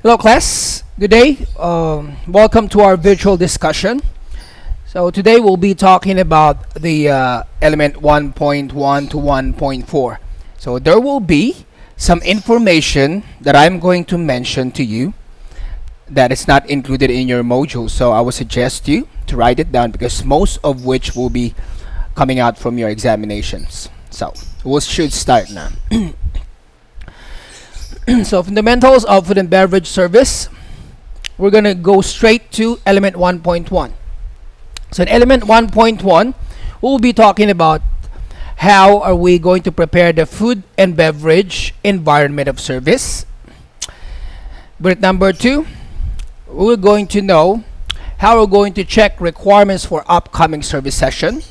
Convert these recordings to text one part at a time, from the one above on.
Hello, class. Good day. Welcome to our virtual discussion. So today we'll be talking about the element 1.1 to 1.4. So there will be some information that I'm going to mention to you that is not included in your module. So I would suggest you to write it down because most of which will be coming out from your examinations. So we should start now. So fundamentals of food and beverage service. We're going to go straight to element 1.1. So in element 1.1, we'll be talking about how are we going to prepare the food and beverage environment of service. But number 2, we're going to know how we're going to check requirements for upcoming service session.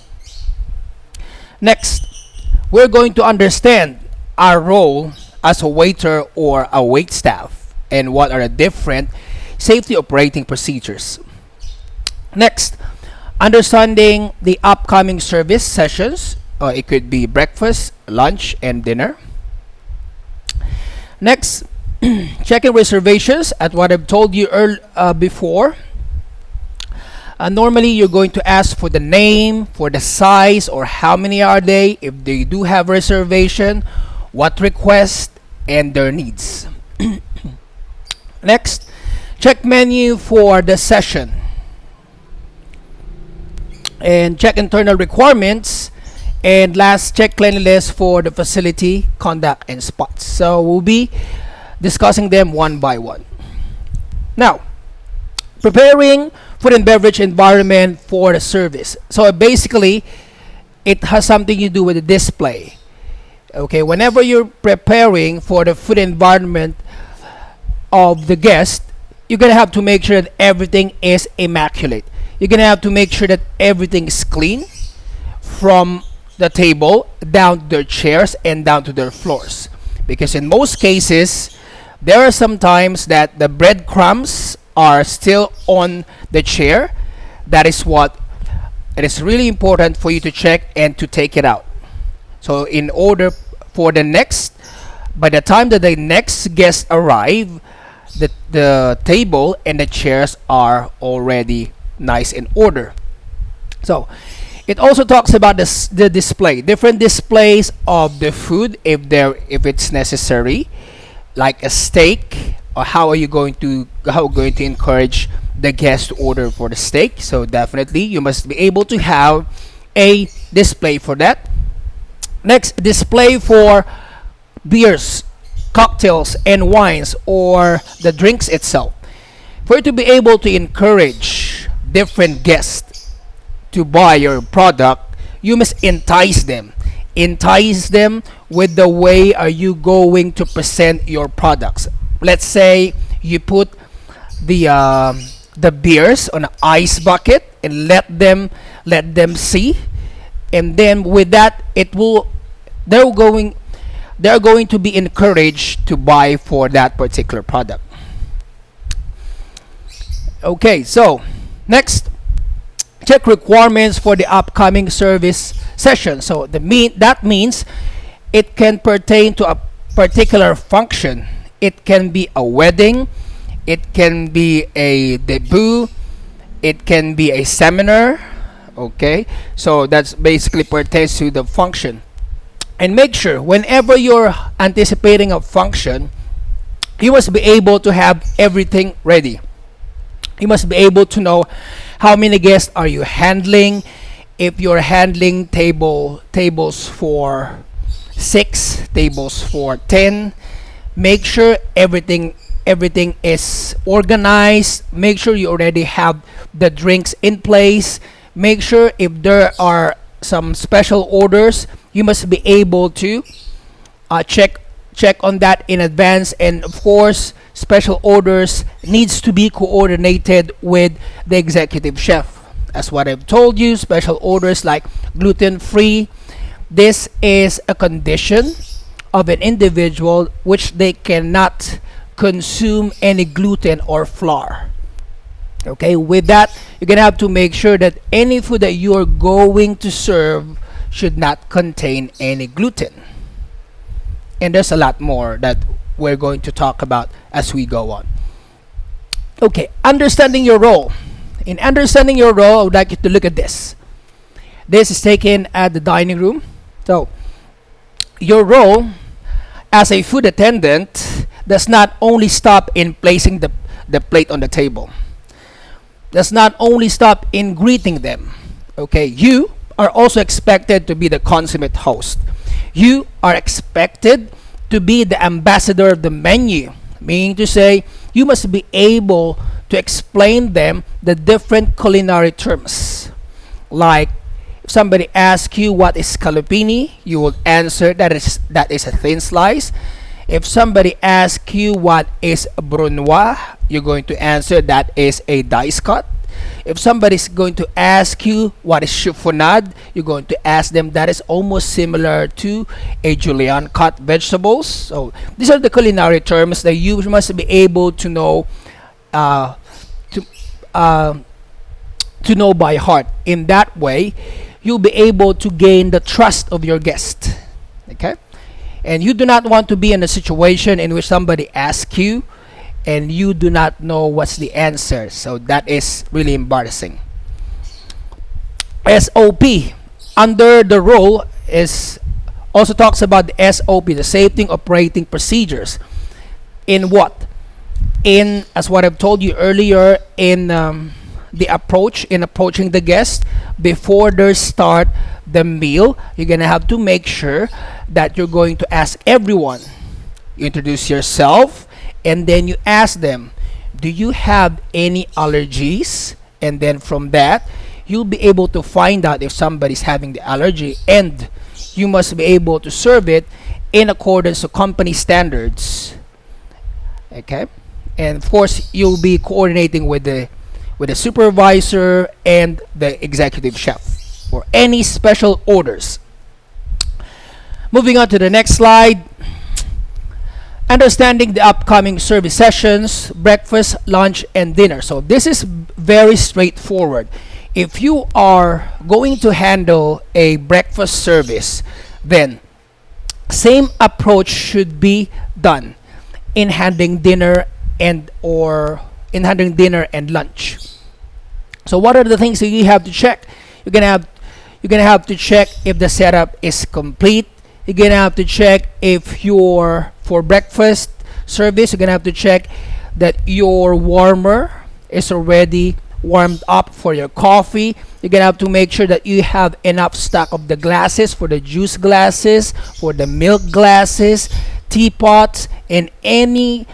Next, we're going to understand our role as a waiter or a wait staff and what are the different safety operating procedures. Next, understanding the upcoming service sessions. It could be breakfast, lunch, and dinner. Next, checking reservations at what I've told you before. Normally, you're going to ask for the name, for the size, or how many are they, if they do have reservation, what request, and their needs. Next, check menu for the session. And check internal requirements. And last, check cleanliness for the facility, conduct, and spots. So we'll be discussing them one by one. Now, preparing food and beverage environment for the service. So basically, it has something to do with the display. Okay, whenever you're preparing for the food environment of the guest, you're gonna have to make sure that everything is immaculate. You're gonna have to make sure that everything is clean from the table down to their chairs and down to their floors. Because in most cases, there are some times that the breadcrumbs are still on the chair. That is what it is really important for you to check and to take it out. So in order for by the time that the next guest arrive, the table and the chairs are already nice in order. So it also talks about the display, different displays of the food if it's necessary, like a steak, or how are you going to encourage the guest to order for the steak. So definitely you must be able to have a display for that. Next, display for beers, cocktails, and wines, or the drinks itself. For you to be able to encourage different guests to buy your product, you must entice them. Entice them with the way are you going to present your products. Let's say you put the beers on an ice bucket and let them see, and then with that they're going to be encouraged to buy for that particular product. Okay, so next, check requirements for the upcoming service session. So that means it can pertain to a particular function. It can be a wedding, it can be a debut, it can be a seminar. Okay, so that's basically pertains to the function. And make sure whenever you're anticipating a function, you must be able to have everything ready. You must be able to know how many guests are you handling. If you're handling tables for 6, tables for 10, make sure everything is organized. Make sure you already have the drinks in place. Make sure if there are some special orders, you must be able to check on that in advance. And of course, special orders needs to be coordinated with the executive chef. As what I've told you, special orders like gluten-free, this is a condition of an individual which they cannot consume any gluten or flour. Okay, with that, you're gonna have to make sure that any food that you are going to serve should not contain any gluten. And there's a lot more that we're going to talk about as we go on. Okay, understanding your role. In understanding your role, I would like you to look at this. This is taken at the dining room. So, your role as a food attendant does not only stop in placing the plate on the table, does not only stop in greeting them. Okay, you are also expected to be the consummate host. You are expected to be the ambassador of the menu, meaning to say you must be able to explain them the different culinary terms. Like if somebody asks you what is scallopini, you will answer that is a thin slice. If somebody asks you what is brunoise, you're going to answer that is a dice cut. If somebody's going to ask you what is chiffonade, you're going to ask them that is almost similar to a julienne cut vegetables. So these are the culinary terms that you must be able to know uh, to to know by heart. In that way, you'll be able to gain the trust of your guest. Okay, and you do not want to be in a situation in which somebody asks you and you do not know what's the answer. So that is really embarrassing. SOP under the role is also talks about the SOP, the safety operating procedures. In what? In, as what I've told you earlier, in the approach, in approaching the guest before they start the meal, you're gonna have to make sure that you're going to ask everyone. You introduce yourself, and then you ask them, do you have any allergies? And then from that, you'll be able to find out if somebody's having the allergy, and you must be able to serve it in accordance to company standards. Okay, and of course you'll be coordinating with the supervisor and the executive chef for any special orders. Moving on to the next slide. Understanding the upcoming service sessions, breakfast, lunch, and dinner. So this is very straightforward. If you are going to handle a breakfast service, then same approach should be done in handling dinner and lunch. So what are the things that you have to check? You're gonna have to check if the setup is complete. You're gonna have to check if for breakfast service, you're gonna have to check that your warmer is already warmed up for your coffee. You're gonna have to make sure that you have enough stock of the glasses, for the juice glasses, for the milk glasses, teapots, and anything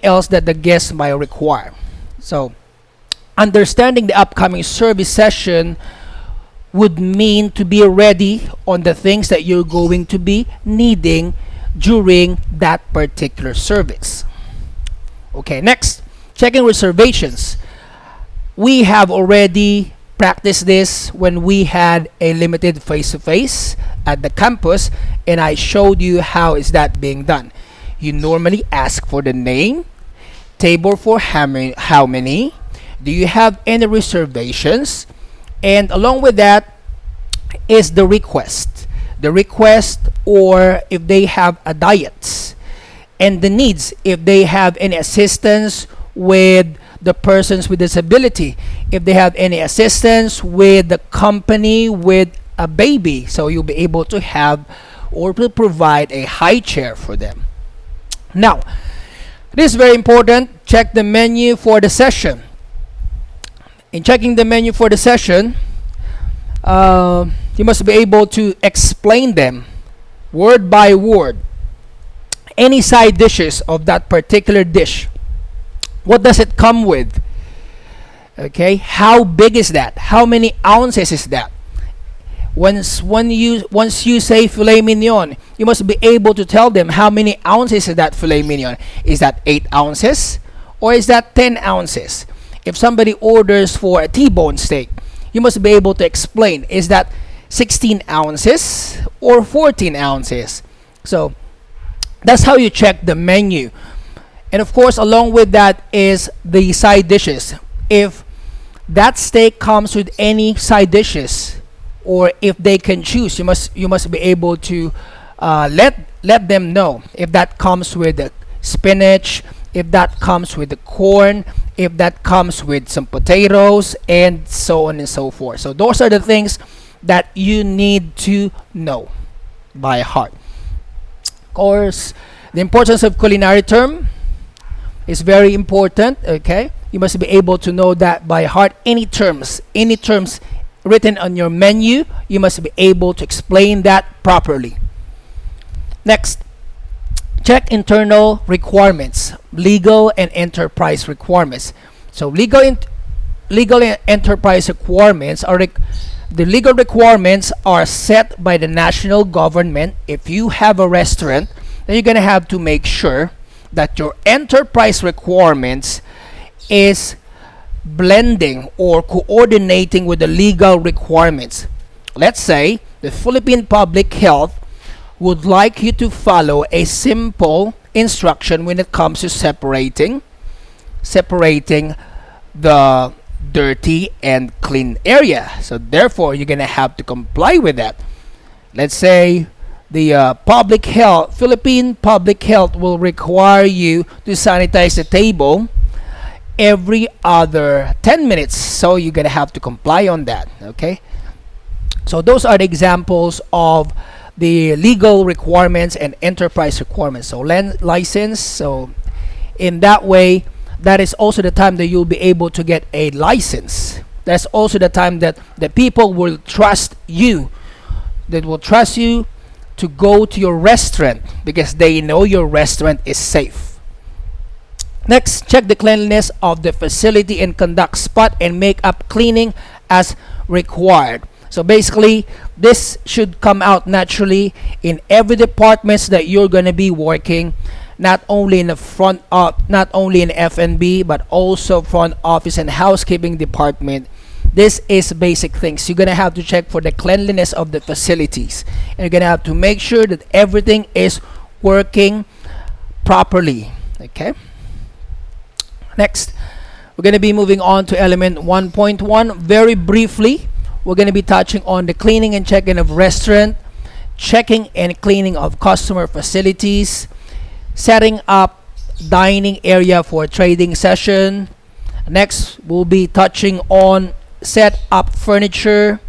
else that the guests might require. So understanding the upcoming service session would mean to be ready on the things that you're going to be needing during that particular service. Okay, next, checking reservations. We have already practiced this when we had a limited face-to-face at the campus, and I showed you how is that being done. You normally ask for the name, table for how many, do you have any reservations, and along with that is the request. The request, or if they have a diet, and the needs, if they have any assistance with the persons with disability, if they have any assistance with the company with a baby, so you'll be able to have or to provide a high chair for them. Now, this is very important. Check the menu for the session. In checking the menu for the session, you must be able to explain them word by word. Any side dishes of that particular dish. What does it come with? Okay, how big is that? How many ounces is that? Once you say filet mignon, you must be able to tell them how many ounces is that filet mignon. Is that 8 ounces or is that 10 ounces? If somebody orders for a T-bone steak, you must be able to explain, is that 16 ounces or 14 ounces? So that's how you check the menu. And of course, along with that is the side dishes. If that steak comes with any side dishes, or if they can choose, you must be able to let them know if that comes with spinach, if that comes with the corn, if that comes with some potatoes, and so on and so forth. So those are the things that you need to know by heart. Of course, the importance of culinary term is very important. Okay, you must be able to know that by heart. Any terms written on your menu, you must be able to explain that properly. Next, check internal requirements, legal and enterprise requirements. So legal and enterprise requirements are the legal requirements are set by the national government. If you have a restaurant, then you're gonna have to make sure that your enterprise requirements is blending or coordinating with the legal requirements. Let's say the Philippine Public Health would like you to follow a simple instruction when it comes to separating the dirty and clean area. So therefore, you're gonna have to comply with that. Let's say the Philippine Public Health will require you to sanitize the table every other 10 minutes. So you're gonna have to comply on that. Okay. So those are the examples of the legal requirements and enterprise requirements. So license. So in that way, that is also the time that you'll be able to get a license. That's also the time that the people will trust you. They will trust you to go to your restaurant because they know your restaurant is safe. Next, check the cleanliness of the facility and conduct spot and makeup cleaning as required. So basically, this should come out naturally in every departments that you're going to be working, not only in the front not only in F&B, but also front office and housekeeping department. This is basic things. You're going to have to check for the cleanliness of the facilities. And you're going to have to make sure that everything is working properly. Okay. Next, we're going to be moving on to element 1.1. Very briefly, we're going to be touching on the cleaning and check-in of restaurant, checking and cleaning of customer facilities, setting up dining area for trading session. Next, we'll be touching on set up furniture,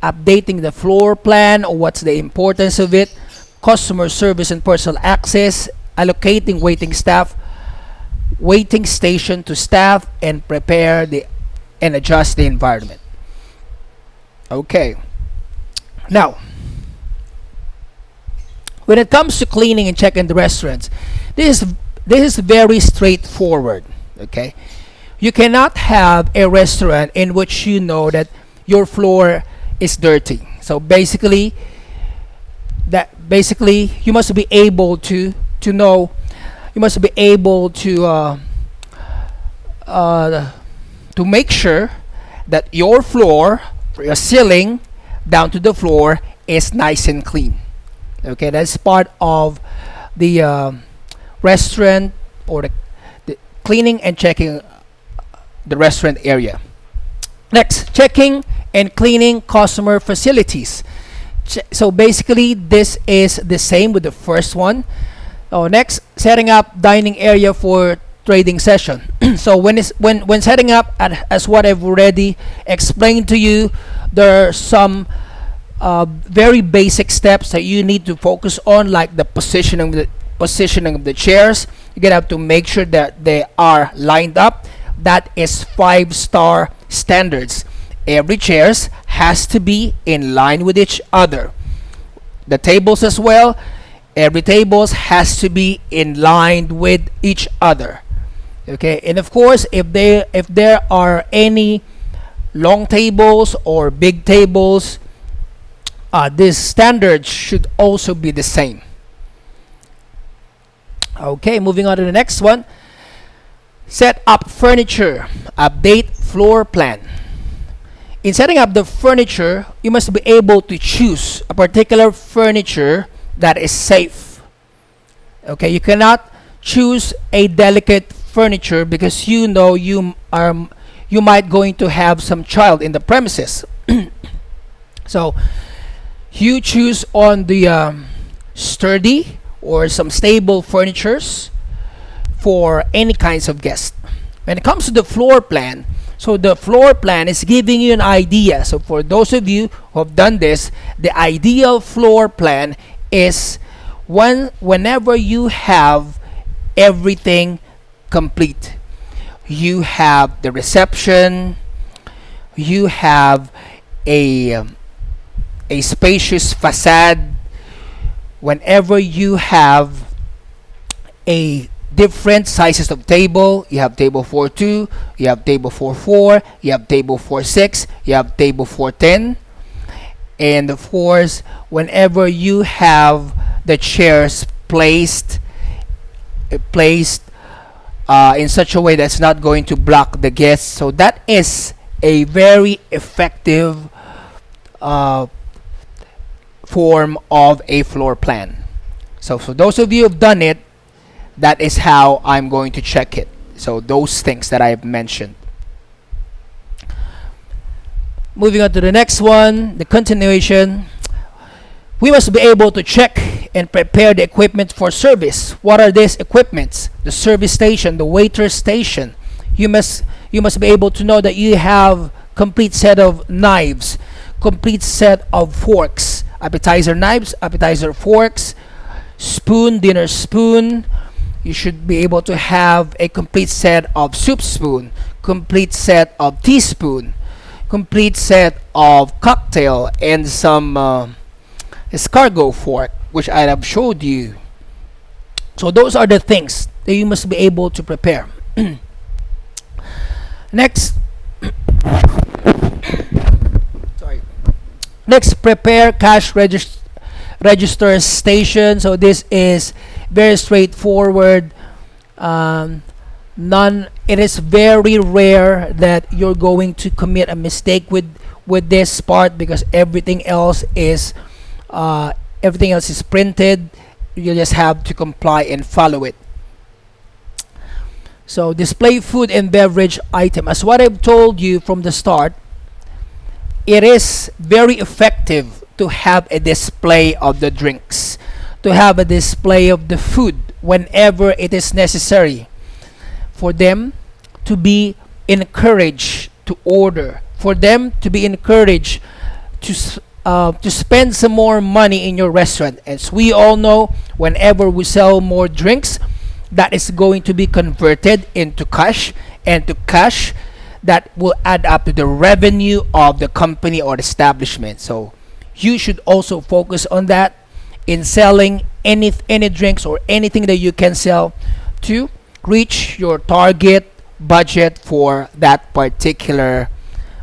updating the floor plan or what's the importance of it, customer service and personal access, allocating waiting station to staff, and prepare and adjust the environment. Okay. Now, when it comes to cleaning and checking the restaurants, this is very straightforward. Okay, you cannot have a restaurant in which you know that your floor is dirty. So basically, you must be able to know. You must be able to make sure that your floor, your ceiling down to the floor, is nice and clean. Okay, that's part of the restaurant or the cleaning and checking the restaurant area. Next, checking and cleaning customer facilities. So basically, this is the same with the first one. Next, setting up dining area for trading session. So when setting up, as what I've already explained to you, there are some very basic steps that you need to focus on, like the positioning of the chairs. You're gonna have to make sure that they are lined up. That is 5-star standards. Every chairs has to be in line with each other. The tables as well. Every tables has to be in line with each other. Okay, and of course, if there are any long tables or big tables, these standards should also be the same. Okay, moving on to the next one. Set up furniture, update floor plan. In setting up the furniture, you must be able to choose a particular furniture that is safe. Okay, you cannot choose a delicate furniture because you know you might going to have some child in the premises. So you choose on the sturdy or some stable furnitures for any kinds of guests. When it comes to the floor plan, so the floor plan is giving you an idea. So for those of you who have done this, the ideal floor plan is whenever you have everything complete. You have the reception, you have a spacious facade, whenever you have a different sizes of table. You have table 4-2, you have table 4-4, you have table 4-6, you have table 4-10, and of course whenever you have the chairs placed in such a way that's not going to block the guests. So that is a very effective form of a floor plan. So for those of you who have done it, that is how I'm going to check it. So those things that I have mentioned. Moving on to the next one, the continuation. We must be able to check and prepare the equipment for service. What are these equipments? The service station, the waiter station. You must be able to know that you have complete set of knives, complete set of forks, appetizer knives, appetizer forks, spoon, dinner spoon. You should be able to have a complete set of soup spoon, complete set of teaspoon, complete set of cocktail, and some escargot fork, which I have showed you. So those are the things that you must be able to prepare. Next, prepare cash register station. So this is very straightforward. It is very rare that you're going to commit a mistake with this part, because everything else is printed. You just have to comply and follow it. So display food and beverage item. As what I've told you from the start, it is very effective to have a display of the drinks, to have a display of the food whenever it is necessary, for them to be encouraged to order, for them to be encouraged to spend some more money in your restaurant. As we all know, whenever we sell more drinks, that is going to be converted into cash, and to cash that will add up to the revenue of the company or establishment. So you should also focus on that in selling any drinks or anything that you can sell to reach your target budget for that particular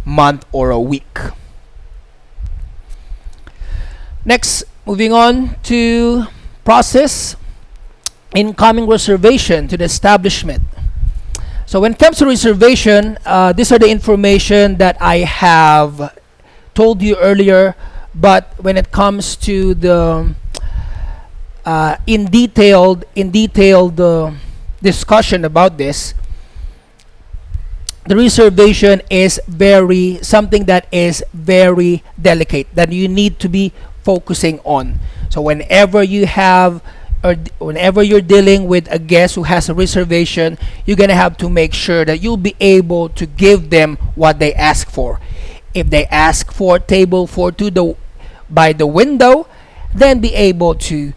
month or a week. Next, moving on to process incoming reservation to the establishment. So when it comes to reservation, these are the information that I have told you earlier, but when it comes to the in detailed discussion about this, the reservation is something that is very delicate, that you need to be focusing on. So whenever you have, or whenever you're dealing with a guest who has a reservation, you're gonna have to make sure that you'll be able to give them what they ask for. If they ask for table 4-2 by the window, then be able to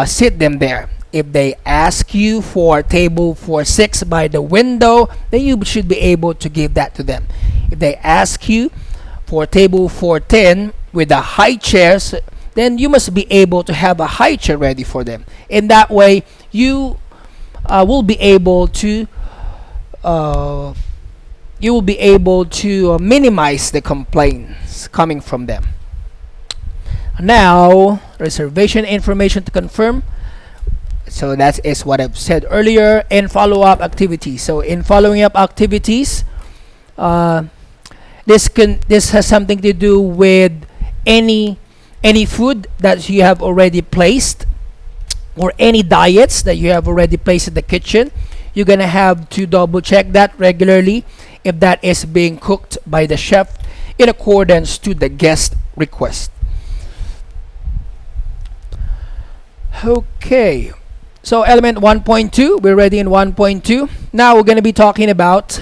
sit them there. If they ask you for table 4-6 by the window, then you should be able to give that to them. If they ask you for table 4-10 with the high chairs, then you must be able to have a high chair ready for them. In that way, you will be able to minimize the complaints coming from them. Now, reservation information to confirm. So that is what I've said earlier. And follow-up activities. So in following up activities, this has something to do with any food that you have already placed, or any diets that you have already placed in the kitchen. You're gonna have to double check that regularly if that is being cooked by the chef in accordance to the guest request. Okay, So element 1.2, we're ready in 1.2. Now we're going to be talking about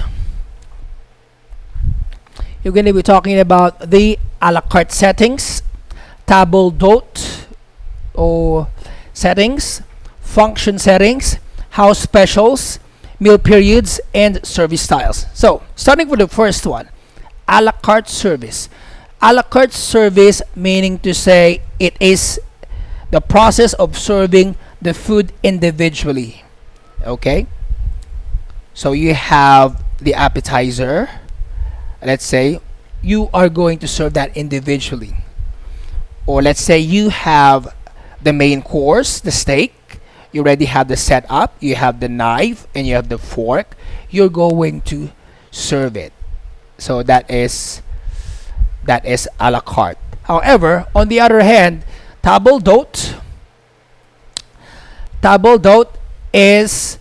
the a la carte settings, table d'hôte or settings, function settings, house specials, meal periods, and service styles. So starting with the first one, a la carte service. A la carte service meaning to say it is the process of serving the food individually. Okay, so you have the appetizer. Let's say you are going to serve that individually, or let's say you have the main course, the steak. You already have the setup, you have the knife, and you have the fork. You're going to serve it. So that is a la carte. However, on the other hand, table d'hôte is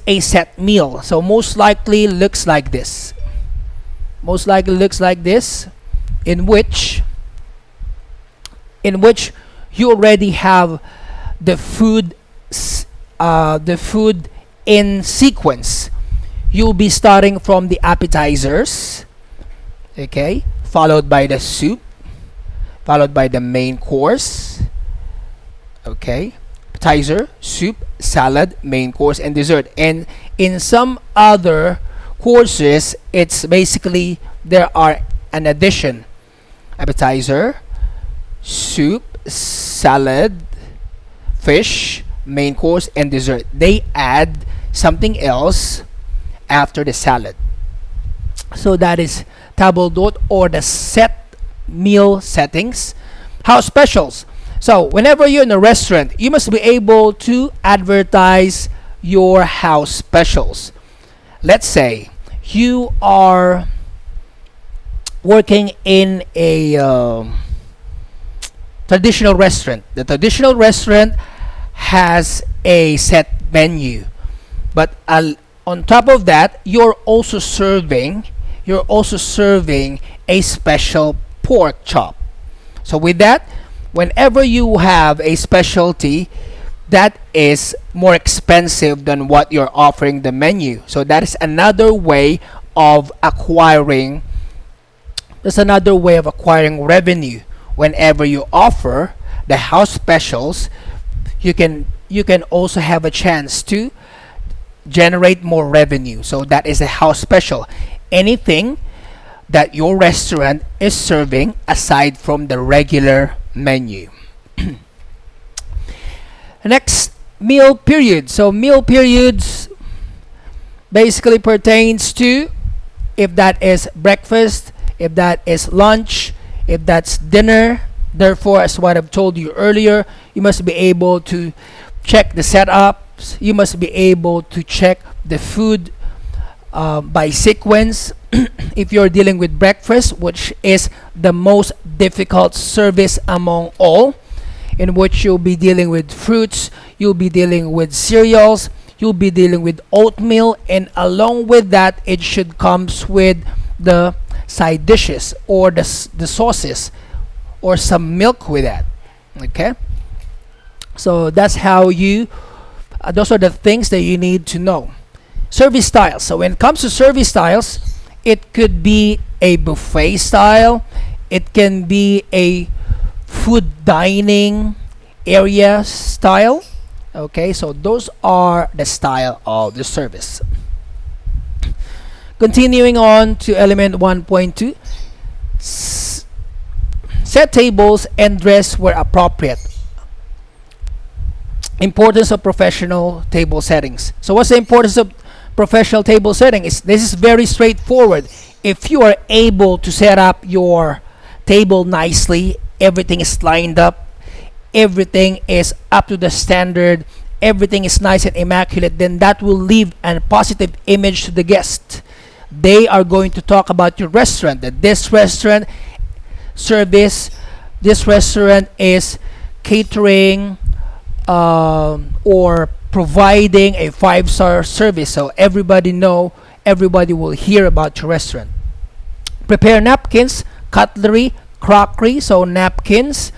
a set meal. So most likely looks like this. In which you already have the food in sequence. You'll be starting from the appetizers, okay, followed by the soup, followed by the main course, okay, appetizer, soup, salad, main course, and dessert. And in some other courses, it's basically there are an addition: appetizer, soup, salad, fish, main course, and dessert. They add something else after the salad. So that is table d'hôte, or the set meal settings. House specials. So whenever you're in a restaurant, you must be able to advertise your house specials. Let's say you are working in a traditional restaurant. The traditional restaurant has a set menu, but on top of that, you're also serving a special pork chop. So with that, whenever you have a specialty that is more expensive than what you're offering the menu, so that is another way of acquiring revenue. Whenever you offer the house specials, you can also have a chance to generate more revenue. So that is a house special. Anything that your restaurant is serving aside from the regular menu. Next, meal period. So meal periods basically pertains to if that is breakfast, if that is lunch, if that's dinner. Therefore, as what I've told you earlier, you must be able to check the setups. You must be able to check the food by sequence. If you're dealing with breakfast, which is the most difficult service among all, in which you'll be dealing with fruits, you'll be dealing with cereals, you'll be dealing with oatmeal, and along with that, it should comes with the side dishes or the sauces or some milk with that. Okay, so that's how you those are the things that you need to know. Service styles. So when it comes to service styles, it could be a buffet style, it can be a food dining area style. Okay, so those are the style of the service. Continuing on to element 1.2, set tables and dress where appropriate. Importance of professional table settings. So what's the importance of professional table setting? This is very straightforward. If you are able to set up your table nicely, everything is lined up, everything is up to the standard, everything is nice and immaculate, then that will leave a positive image to the guest. They are going to talk about your restaurant, that this restaurant is catering or providing a 5-star service. So everybody will hear about your restaurant. Prepare napkins, cutlery, crockery. So napkins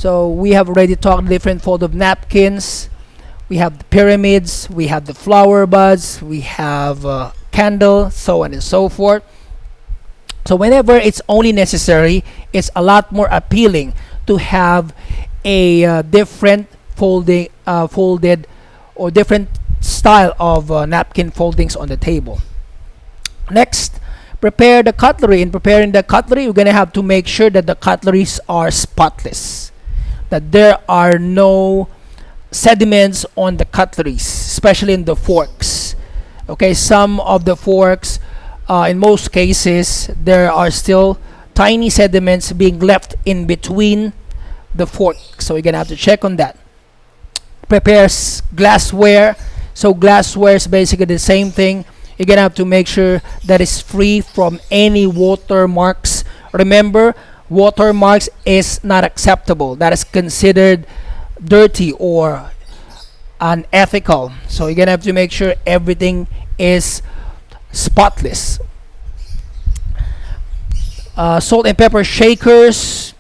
So we have already talked different fold of napkins. We have the pyramids, we have the flower buds, we have candle, so on and so forth. So whenever it's only necessary, it's a lot more appealing to have a different folded or different style of napkin foldings on the table. Next, prepare the cutlery. In preparing the cutlery, you're going to have to make sure that the cutleries are spotless, that there are no sediments on the cutleries, especially in the forks. Okay, some of the forks, in most cases, there are still tiny sediments being left in between the fork, so you're gonna have to check on that. Prepare glassware. So glassware is basically the same thing. You're gonna have to make sure that it's free from any watermarks. Remember, watermarks is not acceptable. That is considered dirty or unethical. So you're gonna have to make sure everything is spotless. Salt and pepper shakers.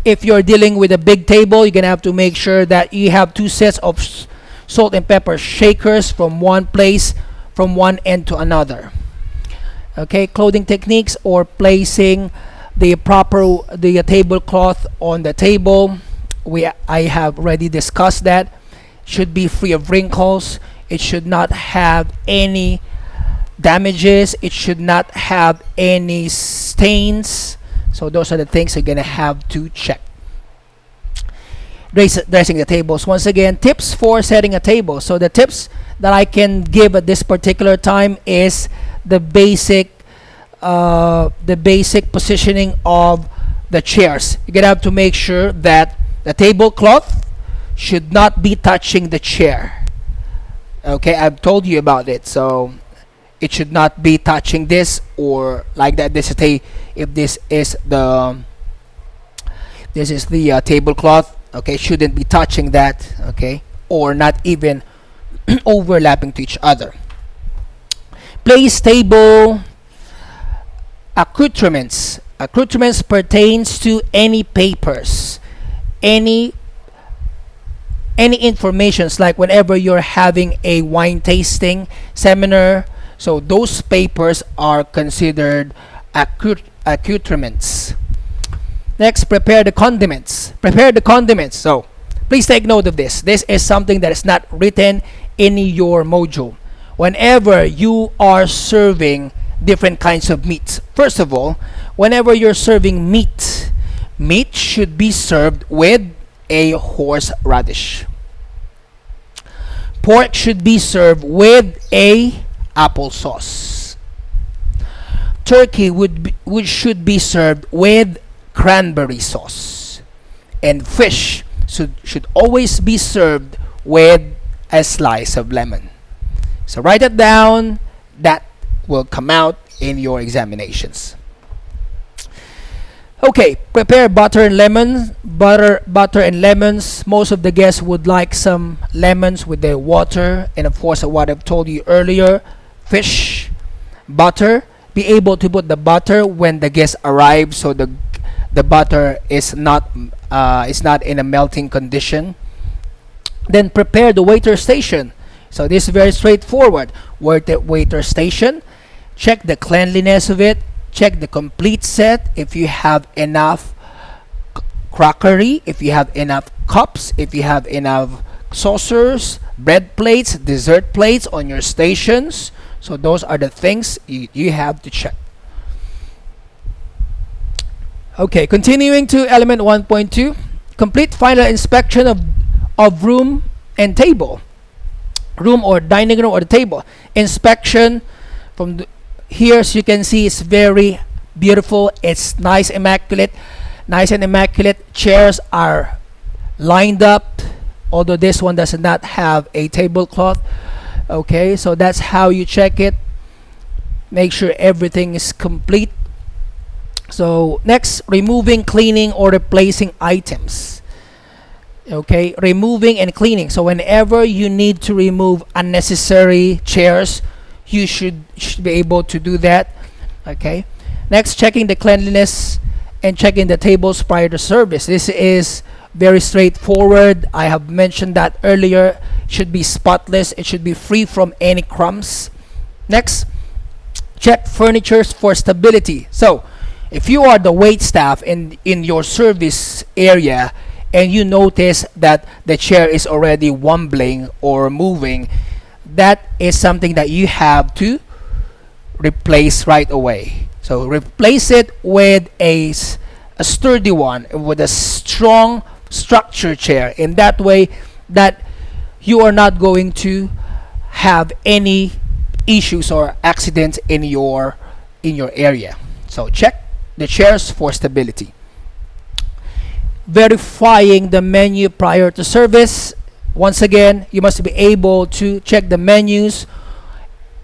If you're dealing with a big table, you're gonna have to make sure that you have two sets of salt and pepper shakers from one place, from one end to another. Okay, clothing techniques or placing the tablecloth on the table. I have already discussed that. Should be free of wrinkles. It should not have any damages. It should not have any stains. So those are the things you're gonna have to check. Dressing the tables. Once again, tips for setting a table. So the tips that I can give at this particular time is the basic positioning of the chairs. You're gonna have to make sure that the tablecloth should not be touching the chair. Okay, I've told you about it. So it should not be touching this or like that. If this is the tablecloth, okay, shouldn't be touching that, okay, or not even overlapping to each other. Place table accoutrements. Accoutrements pertains to any papers, any informations, like whenever you're having a wine tasting seminar. So those papers are considered accoutrements. Next, prepare the condiments. Prepare the condiments. So please take note of this. This is something that is not written in your module. Whenever you are serving different kinds of meats, first of all, whenever you're serving meat should be served with a horseradish. Pork should be served with a applesauce. Turkey should be served with cranberry sauce, and fish should always be served with a slice of lemon. So write it down. That will come out in your examinations. Okay, prepare butter and lemons. Butter and lemons. Most of the guests would like some lemons with their water, and of course, what I've told you earlier, fish, butter. Be able to put the butter when the guests arrive, so the butter is not in a melting condition. Then prepare the waiter station. So this is very straightforward. Waiter station. Check the cleanliness of it. Check the complete set. If you have enough crockery, if you have enough cups, if you have enough saucers, bread plates, dessert plates on your stations. So those are the things you have to check. Okay, continuing to element 1.2, complete final inspection of room and table. Room or dining room or the table. Inspection from here, as you can see, it's very beautiful. It's nice and immaculate. Chairs are lined up, although this one does not have a tablecloth. Okay, so that's how you check it. Make sure everything is complete. So next, removing, cleaning, or replacing items. Okay, removing and cleaning. So whenever you need to remove unnecessary chairs, you should be able to do that. Okay, next, checking the cleanliness and check in the tables prior to service. This is very straightforward. I have mentioned that earlier. It should be spotless. It should be free from any crumbs. Next, check furnitures for stability. So if you are the wait staff in your service area and you notice that the chair is already wobbling or moving, that is something that you have to replace right away. So replace it with a sturdy one, with a strong structure chair. In that way, that you are not going to have any issues or accidents in your area. So check the chairs for stability. Verifying the menu prior to service. Once again, you must be able to check the menus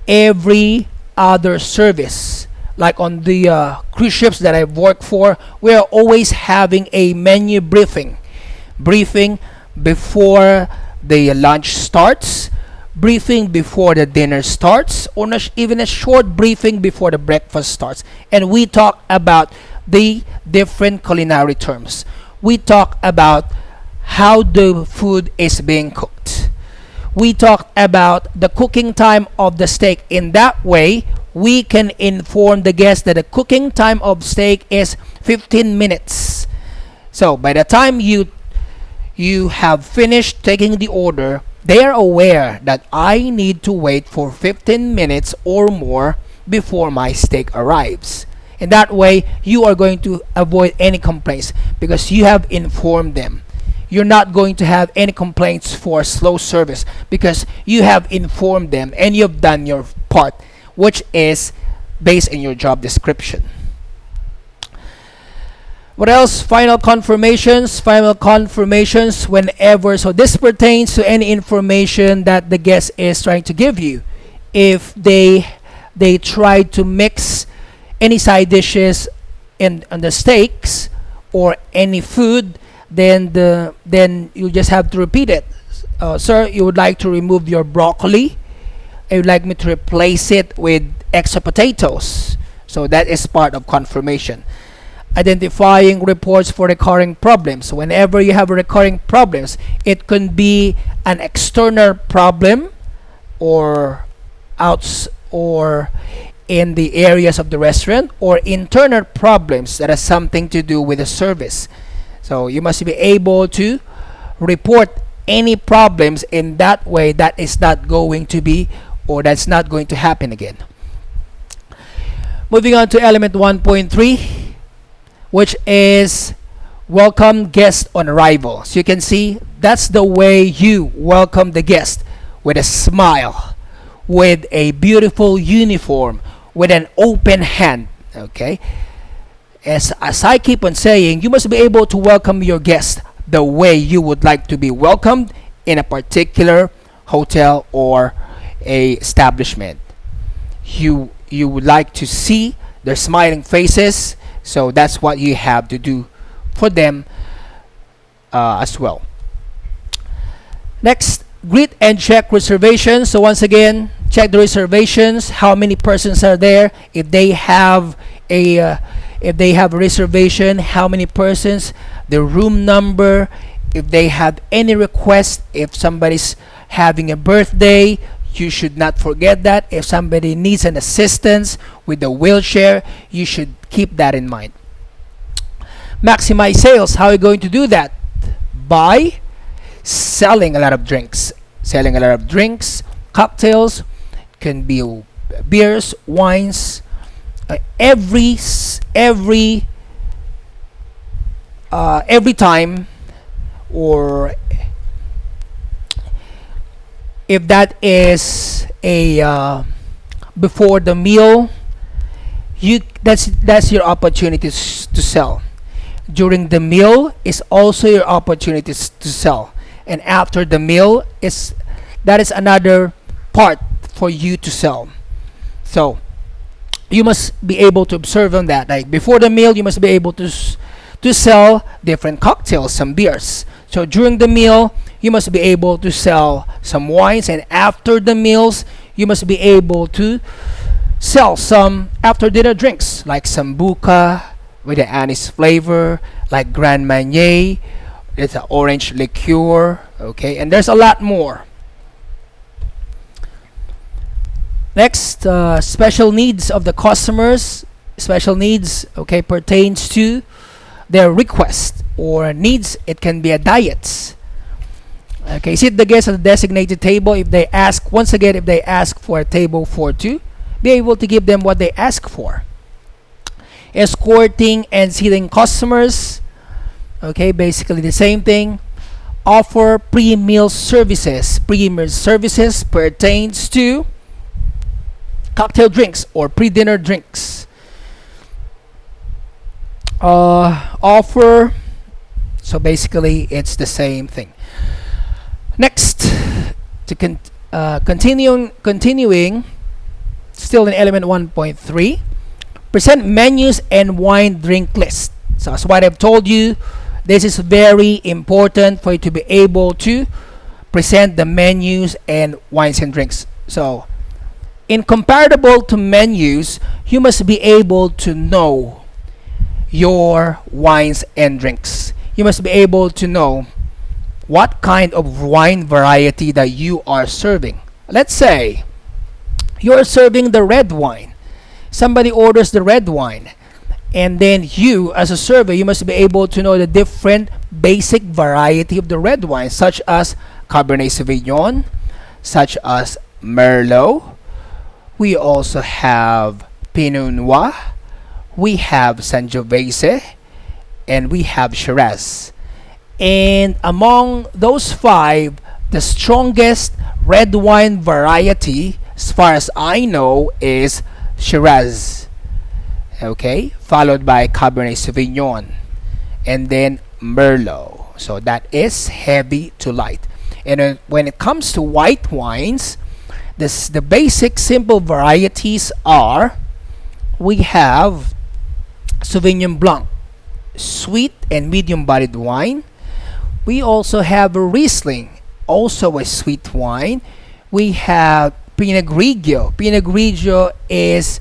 every other service. Like on the cruise ships that I've worked for, we are always having a menu briefing before the lunch starts, briefing before the dinner starts, or even a short briefing before the breakfast starts. And we talk about the different culinary terms. We talk about how the food is being cooked. We talk about the cooking time of the steak. In that way, we can inform the guest that the cooking time of steak is 15 minutes. So by the time you have finished taking the order, they are aware that I need to wait for 15 minutes or more before my steak arrives. In that way, you are going to avoid any complaints because you have informed them. You're not going to have any complaints for slow service because you have informed them and you've done your part, which is based on your job description. What else? Final confirmations whenever. So this pertains to any information that the guest is trying to give you. If they try to mix any side dishes on the steaks or any food, then you just have to repeat it. Sir, you would like to remove your broccoli. I would like me to replace it with extra potatoes. So that is part of confirmation. Identifying reports for recurring problems. Whenever you have recurring problems, it can be an external problem or in the areas of the restaurant, or internal problems that has something to do with the service. So you must be able to report any problems. In that way, that is not going to be, or that's not going to happen again. Moving on to element 1.3, which is welcome guest on arrival. So you can see that's the way you welcome the guest, with a smile, with a beautiful uniform, with an open hand. Okay, as I keep on saying, you must be able to welcome your guest the way you would like to be welcomed in a particular hotel or a establishment. You would like to see their smiling faces, so that's what you have to do for them as well. Next, greet and check reservations. So once again, check the reservations, how many persons are there. If they have a reservation, how many persons, the room number. If they have any request, if somebody's having a birthday, you should not forget that. If somebody needs an assistance with the wheelchair, you should keep that in mind. Maximize sales. How are you going to do that? By selling a lot of drinks. Selling a lot of drinks, cocktails, can be beers, wines. Every time, or if that is a before the meal, that's your opportunity to sell. During the meal is also your opportunity to sell, and after the meal that is another part for you to sell. So you must be able to observe on that. Like before the meal, you must be able to sell different cocktails, some beers. So during the meal, you must be able to sell some wines, and after the meals, you must be able to sell some after dinner drinks like sambuca, with the anise flavor, like Grand Marnier. It's an orange liqueur. Okay, and there's a lot more. Next, special needs of the customers. Special needs, okay, pertains to their request or needs. It can be a diet. Okay, seat the guests at the designated table. If they ask, once again, if they ask for a table for two, be able to give them what they ask for. Escorting and seating customers. Okay, basically the same thing. Offer pre-meal services. Pre-meal services pertains to cocktail drinks or pre-dinner drinks. Offer, so basically it's the same thing. Next, to continuing, still in element 1.3, present menus and wine drink list. So as what I've told you, this is very important for you to be able to present the menus and wines and drinks. So in comparable to menus, you must be able to know your wines and drinks. You must be able to know what kind of wine variety that you are serving. Let's say you're serving the red wine. Somebody orders the red wine, and then you, as a server, you must be able to know the different basic variety of the red wine, such as Cabernet Sauvignon, such as Merlot. We also have Pinot Noir, we have Sangiovese, and we have Shiraz. And among those five, the strongest red wine variety, as far as I know, is Shiraz. Okay, followed by Cabernet Sauvignon, and then Merlot. So that is heavy to light. And when it comes to white wines, the basic simple varieties are, we have Sauvignon Blanc, sweet and medium bodied wine. We also have a Riesling, also a sweet wine. We have Pinot Grigio. Pinot Grigio is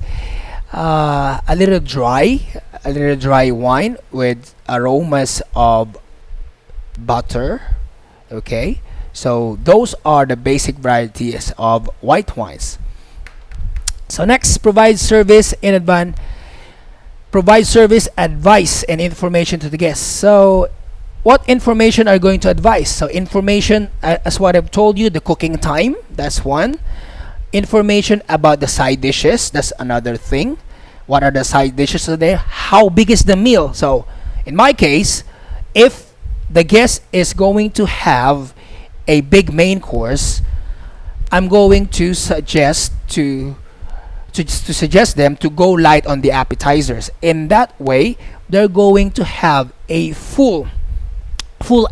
a little dry wine with aromas of butter. Okay, so those are the basic varieties of white wines. So next, provide service in advance. Provide service, advice, and information to the guests. So what information are you going to advise? So information, as what I've told you, the cooking time, that's one. Information about the side dishes, that's another thing. What are the side dishes today? How big is the meal? So in my case, if the guest is going to have a big main course, I'm going to suggest suggest them to go light on the appetizers. In that way, they're going to have a full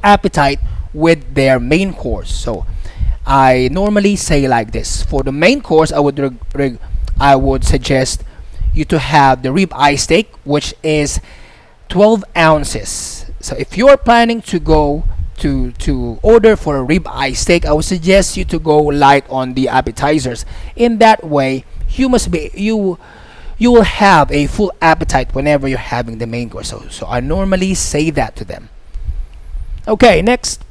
appetite with their main course. So I normally say like this: for the main course, I would suggest you to have the ribeye steak, which is 12 ounces. So if you're planning to go to order for a ribeye steak, I would suggest you to go light on the appetizers. In that way, you will have a full appetite whenever you're having the main course. So I normally say that to them. Okay, next,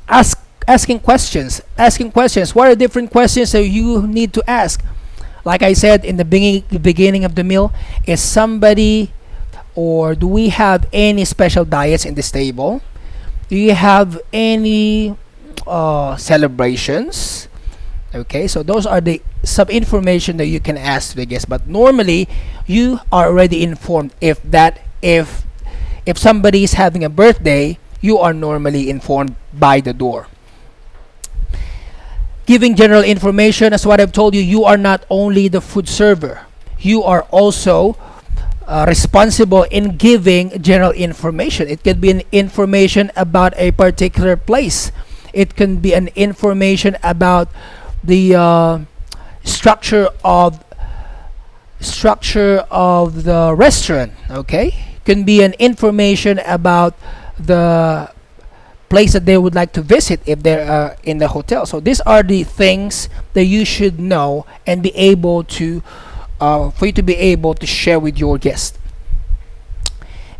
asking questions. What are different questions that you need to ask? Like I said in the beginning of the meal, is somebody, or do we have any special diets in this table? Do you have any celebrations? Okay, so those are the some information that you can ask the guest. But normally, you are already informed if somebody is having a birthday. You are normally informed by the door. Giving general information, as what I've told you, you are not only the food server, you are also responsible in giving general information. It could be an information about a particular place. It can be an information about the structure of the restaurant. Okay, can be an information about the place that they would like to visit if they're in the hotel. So these are the things that you should know and be able to for you to be able to share with your guest.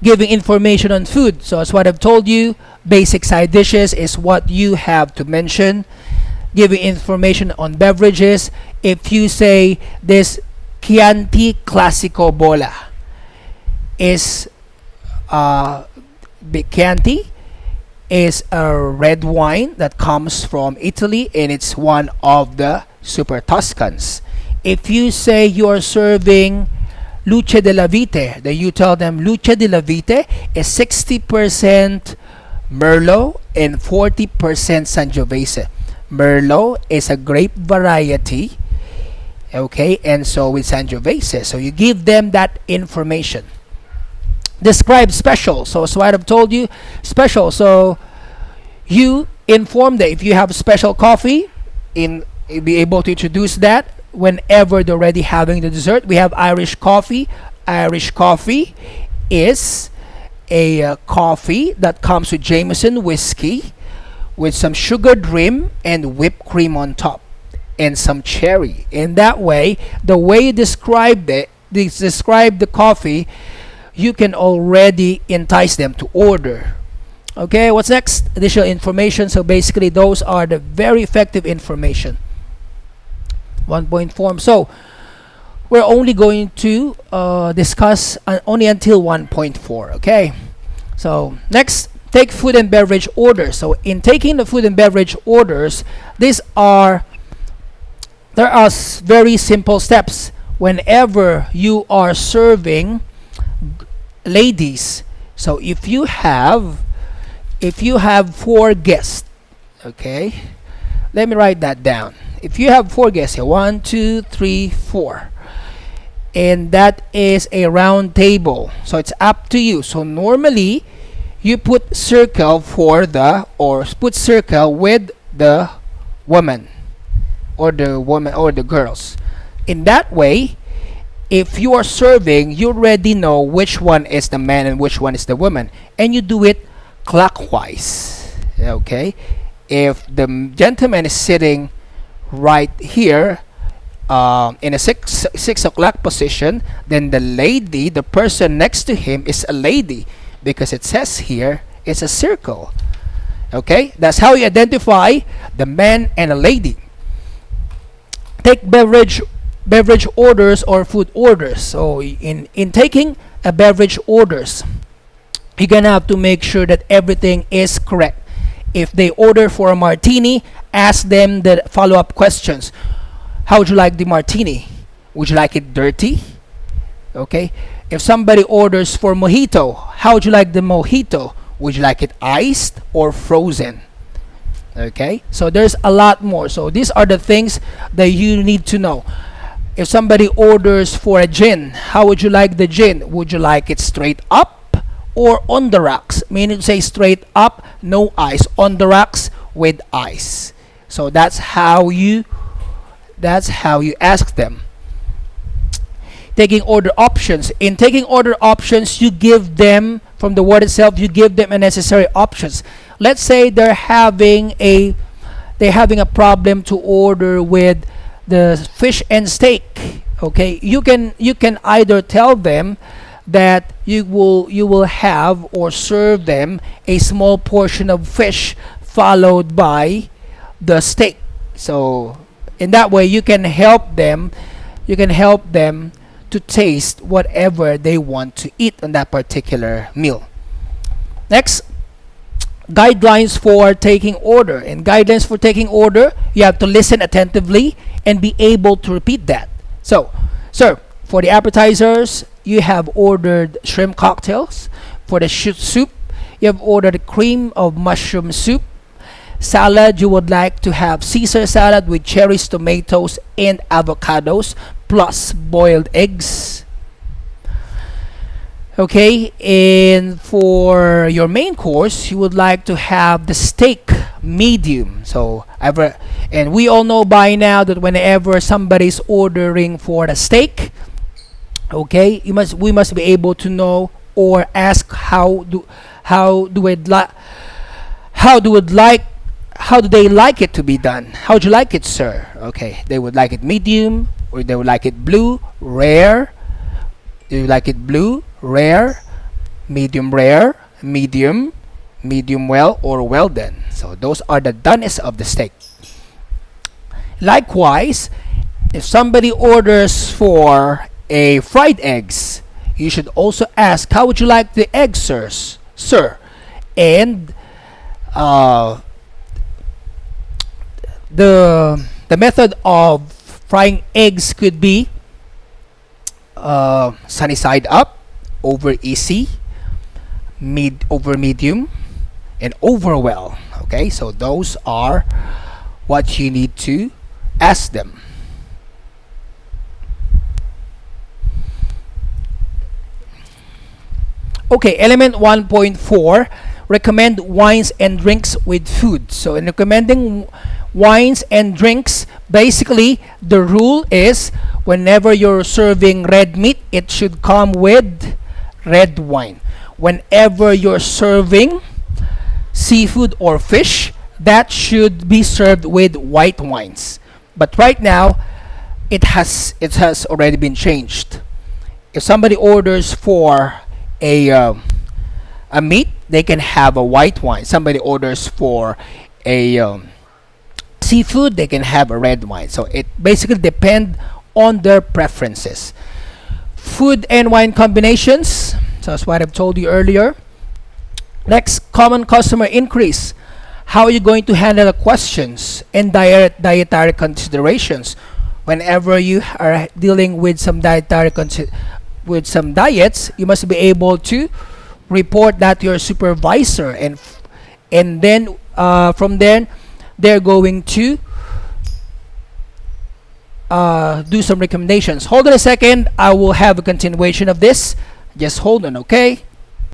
Giving information on food. So as what I've told you, basic side dishes is what you have to mention. Giving information on beverages. If you say this Chianti Classico Bola is Chianti is a red wine that comes from Italy, and it's one of the Super Tuscans. If you say you're serving Luce della Vite, then you tell them Luce della Vite is 60% Merlot and 40% Sangiovese. Merlot is a grape variety, okay, and so is Sangiovese. So you give them that information. Describe special. So what I've told you, special. So you inform them if you have special coffee, you'll be able to introduce that whenever they're already having the dessert. We have Irish coffee. Irish coffee is a coffee that comes with Jameson whiskey with some sugared rim and whipped cream on top and some cherry. In that way, the way you describe the coffee, you can already entice them to order. Okay, what's next? Additional information. So basically, those are the very effective information. 1-point form. So we're only going to discuss only until 1.4. Okay. So next, take food and beverage orders. So in taking the food and beverage orders, there are very simple steps. Whenever you are serving ladies, so if you have 4 guests, okay, let me write that down. If you have 4 guests here, 1, 2, 3, 4, and that is a round table, so it's up to you. So normally you put circle put circle with the woman or the girls. In that way, if you are serving, you already know which one is the man and which one is the woman, and you do it clockwise. Okay, if the gentleman is sitting right here in a 6 o'clock position, then the person next to him is a lady, because it says here it's a circle. Okay, that's how you identify the man and a lady. Take beverage orders or food orders. So in taking a beverage orders, you're gonna have to make sure that everything is correct. If they order for a martini, ask them the follow-up questions. How would you like the martini? Would you like it dirty? Okay. If somebody orders for mojito, how would you like the mojito? Would you like it iced or frozen? Okay. So there's a lot more. So these are the things that you need to know. If somebody orders for a gin, how would you like the gin? Would you like it straight up or on the rocks? Meaning to say straight up, no ice. On the rocks with ice. So that's how you ask them. Taking order options. In taking order options, you give them, from the word itself, you give them a necessary options. Let's say they're having a problem to order with the fish and steak. Okay, you can either tell them that you will have or serve them a small portion of fish followed by the steak. So in that way, you can help them to taste whatever they want to eat on that particular meal. Next, guidelines for taking order. In guidelines for taking order, you have to listen attentively and be able to repeat that. So, sir, for the appetizers, you have ordered shrimp cocktails. For the soup, you have ordered cream of mushroom soup. Salad, you would like to have Caesar salad with cherries, tomatoes, and avocados, plus boiled eggs. Okay, and for your main course, you would like to have the steak medium. And we all know by now that whenever somebody's ordering for the steak, okay, we must be able to know or ask how do they like it to be done? How would you like it, sir? Okay, they would like it medium, or they would like it blue, rare. Do you like it blue, rare, medium rare, medium, medium well, or well done. So those are the doneness of the steak. Likewise, if somebody orders for a fried eggs, you should also ask, how would you like the eggs, sir? And the method of frying eggs could be sunny side up, over easy, over medium, and over well. Okay, so those are what you need to ask them. Okay, element 1.4, recommend wines and drinks with food. So in recommending wines and drinks, basically the rule is whenever you're serving red meat, it should come with red wine. Whenever you're serving seafood or fish, that should be served with white wines. But right now, it has already been changed. If somebody orders for a meat, they can have a white wine. Somebody orders for a seafood, they can have a red wine. So it basically depends on their preferences. Food and wine combinations. So that's what I've told you earlier. Next, common customer increase. How are you going to handle the questions and dietary considerations whenever you are dealing with some with some diets? You must be able to report that to your supervisor, and then from then they're going to do some recommendations. Hold on a second, I will have a continuation of this. Just hold on, okay?